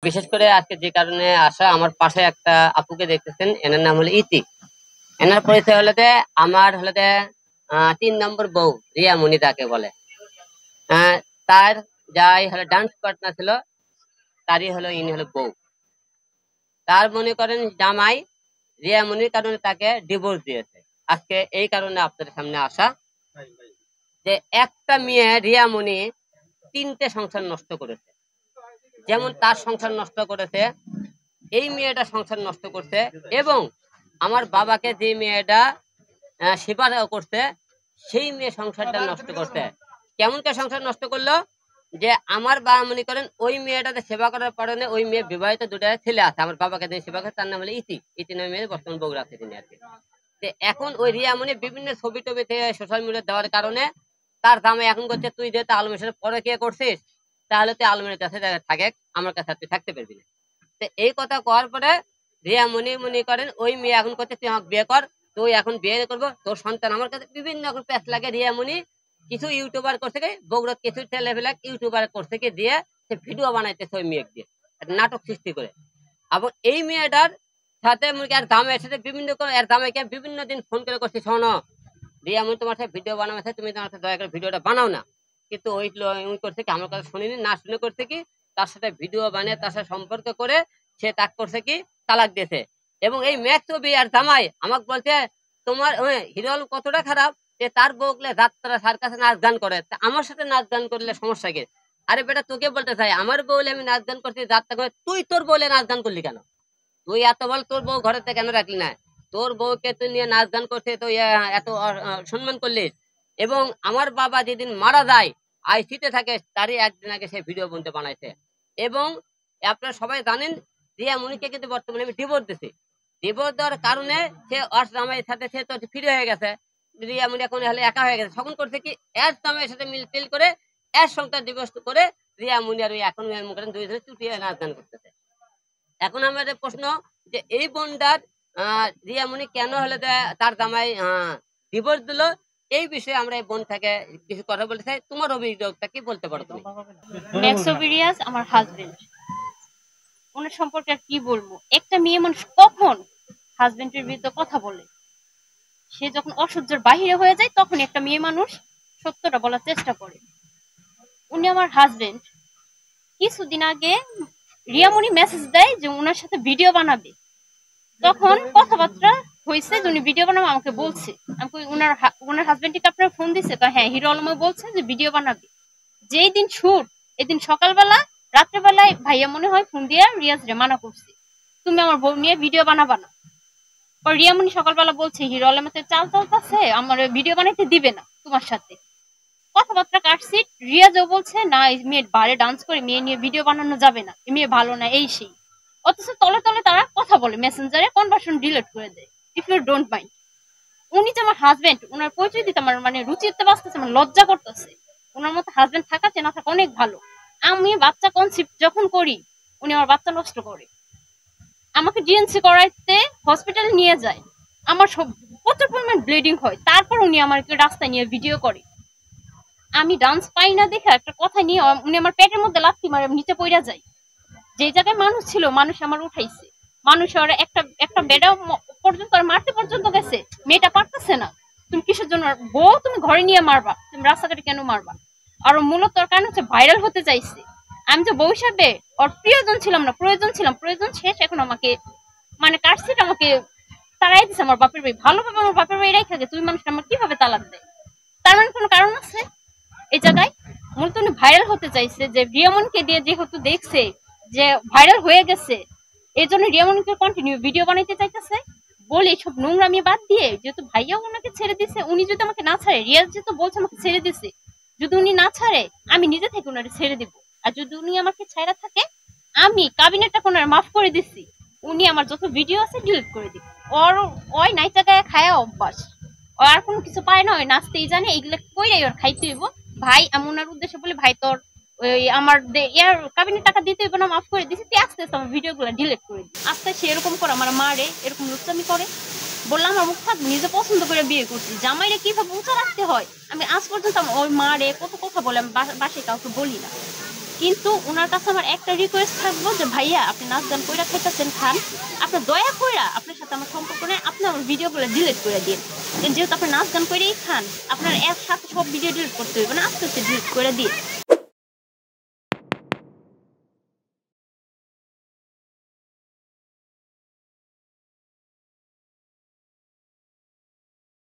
বিশেষ করে আজকে যে কারণে আসা, আমার পাশে একটা আপুকে দেখতেছেন, এনার নাম হলো ইতি। এনার পরিচয় হলো আমার 3 নম্বর বউ, রিয়া মনি তাকে বলে। আহ, তার যাই হলো ডান্স পার্টনার ছিল, তারই ইনি হলো বউ। তার মনে করেন জামাই রিয়া মনির কারণে তাকে ডিভোর্স দিয়েছে। আজকে এই কারণে আপনাদের সামনে আসা, যে একটা মেয়ে রিয়া মনি 3টে সংসার নষ্ট করেছে। যেমন তার সংসার নষ্ট করেছে, এই মেয়েটা সংসার নষ্ট করছে, এবং আমার বাবাকে যে মেয়েটা সেবা করছে, সেই মেয়ে সংসারটা নষ্ট করছে। কেমন কে সংসার নষ্ট করলো? যে আমার বাবা মনে করেন ওই মেয়েটাতে সেবা করার কারণে ওই মেয়ে বিবাহিত 2টা ছেলে আছে, আমার বাবাকে যে সেবা করে তার নাম হলো ইতি। ইতি নামে মেয়ে বর্তমান বউ রাখছে তিনি আর কি। এখন ওই রিয়া মনি বিভিন্ন ছবি টবি থেকে সোশ্যাল মিডিয়া দেওয়ার কারণে তার দামে এখন করছে, তুই যেহেতু আলমের সাথে পরে কে করছিস, তাহলে তুই আলমের কাছে থাকে, আমার কাছে তুই থাকতে পারবি না। এই কথা কওয়ার পরে রিয়া মনি মনে করেন ওই মেয়ে এখন করছে, তুই আমাকে বিয়ে কর, তুই এখন বিয়ে করবো, তোর সন্তান আমার কাছে। বিভিন্ন রকম প্যাচ লাগে। রিয়া মনি কিছু ইউটিউবার করছে কি, বগুড়ার কিছু ছেলেপেলে ইউটিউবার করছে কি দিয়ে সে ভিডিও বানাইতেছে ওই মেয়ে দিয়ে, একটা নাটক সৃষ্টি করে। এবং এই মেয়েটার সাথে আর দামে সাথে বিভিন্ন এর দামে বিভিন্ন দিন ফোন করে করছি, শোনো রিয়া মনি তোমার সাথে ভিডিও বানাবে, তুমি তোমার সাথে দয়া করে ভিডিওটা বানাও না। কিন্তু ওই করছে কি, আমার কথা শুনিনি, না শুনে করছে কি, তার সাথে ভিডিও বানিয়ে তার সাথে সম্পর্ক করে সে তাক করছে কি, তালাক দিয়েছে। এবং এই ম্যাক ছবি আর জামাই আমাকে বলছে, তোমার হিরো আলম কতটা খারাপ যে তার বউকে যাত্রা সার্কাসে নাচ গান করে, আমার সাথে নাচ গান করলে সমস্যা কি? আরে বেটা, তোকে বলতে চাই, আমার বউলে আমি নাচ গান করছি, যাত্রা করে, তুই তোর বউলে নাচ গান করলি কেন? তুই এত বল, তোর বউ ঘরে থেকে কেন রাখলি না? তোর বউকে তুই নিয়ে নাচ গান করছে, তো এত সম্মান করলিস। এবং আমার বাবা যেদিন মারা যায়, আইসিতে থাকে, তারই একদিন আগে সে ভিডিও বলতে বানাইছে। এবং আপনারা সবাই জানেন, রিয়া মনিকে কিন্তু বর্তমানে আমি ডিভোর্স দিছি। ডিভোর্স দেওয়ার কারণে সে জামাইয়ের সাথে সে তো ফ্রি হয়ে গেছে। রিয়া মনি এখন হলে একা হয়ে গেছে, তখন করছে কি, এর জামাইয়ের সাথে মিল টিল করে এর সংসার ডিভোর্স করে রিয়া মনি আর এখন দুইজনে চুটিয়ে নাচ গান করতেছে। এখন আমাদের প্রশ্ন, যে এই বোনটার রিয়া মনি কেন তার জামাই ডিভোর্স দিল, এই বিষয়ে আমরা এই বোন থেকে কিছু কথা বলতে চাই। তোমার অভিযোগটা কি বলতে পারো তুমি? ম্যাক্সোভিরিয়াস আমার হাজবেন্ড, ওনার সম্পর্কে আর কি বলবো। একটা মেয়ে মানুষ কখন হাজবেন্ডের বিরুদ্ধে কথা বলে, সে যখন অসহ্যের বাহিরে হয়ে যায়, তখন একটা মেয়ে মানুষ সত্যটা বলার চেষ্টা করে। উনি আমার হাজবেন্ড। কিছুদিন আগে রিয়ামণি মেসেজ দেয় যে ওনার সাথে ভিডিও বানাবে, তখন কথাবার্তা হয়েছে যে উনি ভিডিও বানাবে, আমাকে বলছে। আমি ওনার হাজবেন্ডকে আপনার ফোন দিছে, হ্যাঁ, হিরো আলম বলছে যে ভিডিও বানাবে। যেই দিন শুট, এদিন সকালবেলা রাত্রেবেলায় ভাইয়া মনে হয় ফোন দিয়ে রিয়াজ রে মানা করছে, তুমি আমার বউ নিয়ে ভিডিও বানাবা না। রিয়ামণি সকালবেলা বলছে হিরো আলমের চাল চলতেছে, আমার ভিডিও বানাইতে দিবে না তোমার সাথে। কথাবার্তা কাটছি, রিয়াজও বলছে না, এই মেয়ে বারে ডান্স করে, মেয়ে নিয়ে ভিডিও বানানো যাবে না, এই মেয়ে ভালো না, এই সেই। অথচ তলে তলে তারা কথা বলে, মেসেঞ্জারে কনভারসেশন ডিলিট করে দেয়। ইফ ইউ ডোন্ট মাইন্ড, উনি যে আমার হাজবেন্ড, ওনার পরিচয় দিতে আমার রুচিতে বাঁচতেছে, আমার লজ্জা করতেছে। ওনার মতো হাজবেন্ড থাকা চেনা থাকা অনেক ভালো। আমি বাচ্চা কনসিপ্ট যখন করি, উনি আমার বাচ্চা নষ্ট করে। আমাকে ডিএনসি করাইতে হসপিটালে নিয়ে যায়, আমার সব প্রচুর পরিমাণ ব্লিডিং হয়, তারপর উনি আমাকে রাস্তায় নিয়ে ভিডিও করে। আমি ডান্স পাই না দেখে একটা কথা নিয়ে উনি আমার পেটের মধ্যে লাথি মারে, নিচে পড়া যায়। যে জায়গায় মানুষ ছিল, মানুষ আমার উঠাইছে। মানুষ আর একটা বেড়া পর্যন্ত আর মারতে পর্যন্ত গেছে, মেয়েটা পারতেছে না। তুমি কিসের জন্য বউ তুমি ঘরে নিয়ে মারবা, তুমি রাস্তাঘাটে কেন মারবা? আর মূলত ওর কারণ হচ্ছে ভাইরাল হতে চাইছে। আমি যে বউ হিসাবে ওর প্রিয়জন ছিলাম না, প্রয়োজন শেষ। এখন আমাকে কাটছিট আমাকে তাড়াই দিছে আমার বাপের বাড়ি। ভালোভাবে আমার বাপের বাড়ি রেখে তুমি মানুষটা আমার কিভাবে তালাক দেয়? তার কোনো কারণ আছে এই জায়গায়? মূলত উনি ভাইরাল হতে চাইছে, যে রিয়ামনকে দিয়ে যেহেতু দেখছে যে ভাইরাল হয়ে গেছে, এই জন্য রিয়ামনকে কন্টিনিউ ভিডিও বানাইতে চাইতেছে। বলে সব নোংরামি বাদ দিয়ে, যেহেতু ভাইয়া ওনাকে ছেড়ে দিছে, উনি যদি আমাকে না ছাড়ে, রিয়াজ যেহেতু বলছে আমাকে ছেড়ে দিছে, যদি উনি না ছাড়ে আমি নিজে থেকে ওনারে ছেড়ে দিব। আর যদি উনি আমাকে ছেড়ে থাকে, আমি কাবিনেটটা ওনার মাফ করে দিচ্ছি, উনি আমার যত ভিডিও আছে ডিলিট করে দিব। ওই নাইচা গায়ে খায়া অভ্যাস, আর কোনো কিছু পায় না, ওই নাচতেই জানে, এইগুলো কইরাই ওর খাইতে হইব। ভাই আমি ওনার উদ্দেশ্যে বলি, ভাই তোর ওই আমার ইয়ার কাবিনের টাকা দিতে হইব না, মাফ করে দিছি, তুই আস্তে আস্তে আমার ভিডিও গুলো ডিলিট করে দিই। আস্তে সে এরকম করে আমার মারে, এরকম লুচ্চামি করে। বললাম আমার মুখ থাক, নিজে পছন্দ করে বিয়ে করছি, জামাইরে কিভাবে উঁচা রাখতে হয় আমি আজ পর্যন্ত ওই মারে কত কথা বলে, আমি বাসায় কাউকে বলি না। কিন্তু ওনার কাছে আমার একটা রিকোয়েস্ট থাকবো যে ভাইয়া আপনি নাচ গান কইরা খাইতেছেন খান, আপনার দয়া কইরা আপনার সাথে আমার সম্পর্ক নেই, আপনি আমার ভিডিওগুলো ডিলিট করে দিন। যেহেতু আপনি নাচ গান করেই খান, আপনার এর সাথে সব ভিডিও ডিলিট করতে হইবে না, আস্তে আস্তে ডিলিট করে দিন।